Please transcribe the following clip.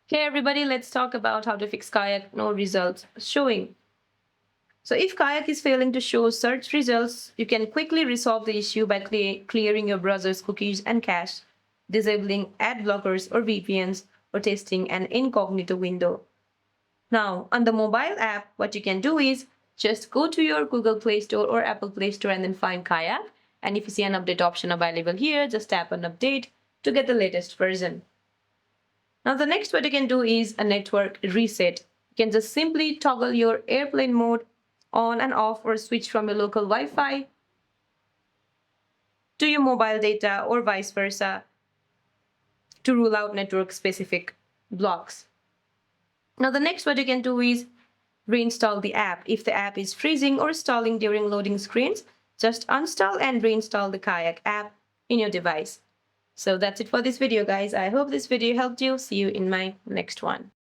Hey everybody, let's talk about how to fix Kayak no results showing. So if Kayak is failing to show search results, you can quickly resolve the issue by clearing your browser's cookies and cache, disabling ad blockers or VPNs, or testing an incognito window. Now, on the mobile app, what you can do is just go to your Google Play Store or Apple Play Store and then find Kayak. And if you see an update option available here, just tap on update to get the latest version. Now the next what you can do is a network reset. You can just simply toggle your airplane mode on and off or switch from your local Wi-Fi to your mobile data or vice versa to rule out network specific blocks. Now the next what you can do is reinstall the app. If the app is freezing or stalling during loading screens, just uninstall and reinstall the Kayak app in your device. So that's it for this video, guys. I hope this video helped you. See you in my next one.